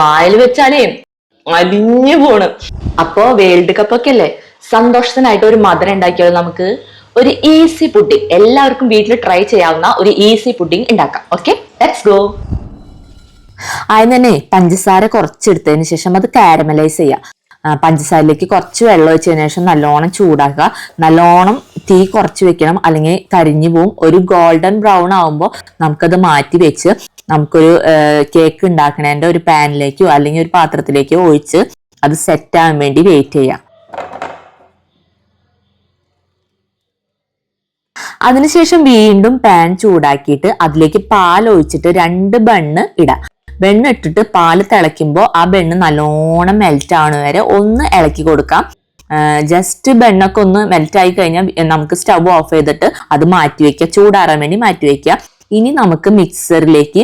വായിൽ വെച്ചാലേ അലിഞ്ഞു പോണ്. അപ്പോ വേൾഡ് കപ്പ് ഒക്കെ അല്ലേ, സന്തോഷത്തിനായിട്ട് ഒരു മധുരം ഉണ്ടാക്കിയാൽ നമുക്ക് ഒരു ഈസി പുഡിംഗ്, എല്ലാവർക്കും വീട്ടിൽ ട്രൈ ചെയ്യാവുന്ന ഒരു ഈസി പുഡിംഗ് ഉണ്ടാക്കാം. Okay, let's go. ആദ്യം തന്നെ പഞ്ചസാര കുറച്ചെടുത്തതിന് ശേഷം അത് കാരമലൈസ് ചെയ്യാം. പഞ്ചസാരയിലേക്ക് കുറച്ച് വെള്ളം ഒഴിച്ചതിന് ശേഷം നല്ലോണം ചൂടാക്കുക. നല്ലോണം തീ കുറച്ച് വെക്കണം, അല്ലെങ്കിൽ കരിഞ്ഞു പോവും. ഒരു ഗോൾഡൻ ബ്രൗൺ ആവുമ്പോൾ നമുക്കത് മാറ്റി വെച്ച് നമുക്കൊരു കേക്ക് ഉണ്ടാക്കണതിന്റെ ഒരു പാനിലേക്കോ അല്ലെങ്കിൽ ഒരു പാത്രത്തിലേക്കോ ഒഴിച്ച് അത് സെറ്റ് ആവാൻ വേണ്ടി വെയിറ്റ് ചെയ്യാം. അതിനുശേഷം വീണ്ടും പാൻ ചൂടാക്കിയിട്ട് അതിലേക്ക് പാൽ ഒഴിച്ചിട്ട് 2 ബണ്ണ് ഇടാം. ബണ്ണ് ഇട്ടിട്ട് പാല് തിളയ്ക്കുമ്പോൾ ആ ബണ്ണ് നല്ലോണം മെൽറ്റ് ആവണ വരെ ഒന്ന് ഇളക്കി കൊടുക്കാം. ജസ്റ്റ് ബണ്ണൊക്കെ ഒന്ന് മെൽറ്റ് ആയി കഴിഞ്ഞാൽ നമുക്ക് സ്റ്റവ് ഓഫ് ചെയ്തിട്ട് അത് മാറ്റി വെക്കുക, ചൂടാറാൻ വേണ്ടി മാറ്റി വെക്കുക. ഇനി നമുക്ക് മിക്സറിലേക്ക്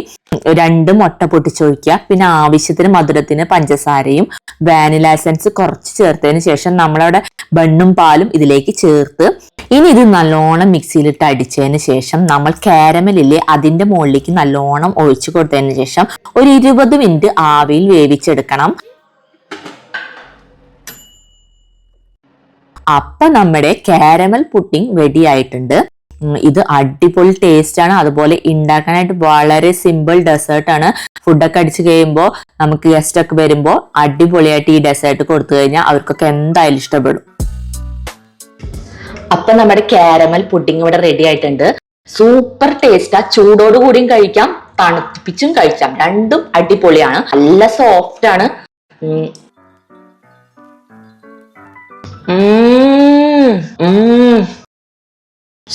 2 മുട്ട പൊട്ടിച്ചൊഴിക്കുക. പിന്നെ ആവശ്യത്തിന് മധുരത്തിന് പഞ്ചസാരയും വാനില എസൻസ് കുറച്ച് ചേർത്തതിന് ശേഷം നമ്മളവിടെ ബണ്ണും പാലും ഇതിലേക്ക് ചേർത്ത് ഇനി ഇത് നല്ലോണം മിക്സിയിലിട്ട് അടിച്ചതിന് ശേഷം നമ്മൾ കാരമലില്ലേ അതിന്റെ മുകളിലേക്ക് നല്ലോണം ഒഴിച്ചു കൊടുത്തതിന് ശേഷം ഒരു 20 മിനിറ്റ് ആവിയിൽ വേവിച്ചെടുക്കണം. അപ്പൊ നമ്മുടെ കാരമൽ പുഡിംഗ് റെഡി ആയിട്ടുണ്ട്. ഇത് അടിപൊളി ടേസ്റ്റ് ആണ്. അതുപോലെ ഉണ്ടാക്കാനായിട്ട് വളരെ സിമ്പിൾ ഡെസേർട്ട് ആണ്. ഫുഡൊക്കെ അടിച്ചു കഴിയുമ്പോൾ നമുക്ക് ഗസ്റ്റ് ഒക്കെ വരുമ്പോൾ അടിപൊളിയായിട്ട് ഈ ഡെസേർട്ട് കൊടുത്തു കഴിഞ്ഞാൽ അവർക്കൊക്കെ എന്തായാലും ഇഷ്ടപ്പെടും. അപ്പൊ നമ്മുടെ കാരമൽ പുഡിംഗ് ഇവിടെ റെഡി ആയിട്ടുണ്ട്. സൂപ്പർ ടേസ്റ്റാ. ചൂടോട് കൂടിയും കഴിക്കാം, തണുപ്പിച്ചും കഴിക്കാം. രണ്ടും അടിപൊളിയാണ്. നല്ല സോഫ്റ്റ് ആണ്.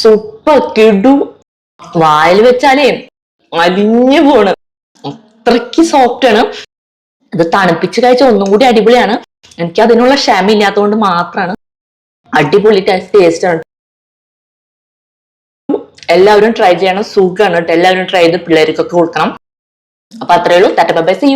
സൂപ്പർ കിടു. വായിൽ വെച്ചാലേ അലിഞ്ഞു പോണ്, അത്രയ്ക്ക് സോഫ്റ്റ് ആണ്. ഇത് തണുപ്പിച്ച് കഴിച്ചാൽ ഒന്നും കൂടി അടിപൊളിയാണ്. എനിക്ക് അതിനുള്ള ക്ഷമ ഇല്ലാത്തതുകൊണ്ട് മാത്രമാണ്. അടിപൊളി ടേസ്റ്റ് ആണ്. എല്ലാവരും ട്രൈ ചെയ്യണം. സുഖമാണ് കേട്ടോ. എല്ലാവരും ട്രൈ ചെയ്ത് പിള്ളേർക്കൊക്കെ കൊടുക്കണം. അപ്പൊ അത്രയേ ഉള്ളൂ. Tata bye bye, see U.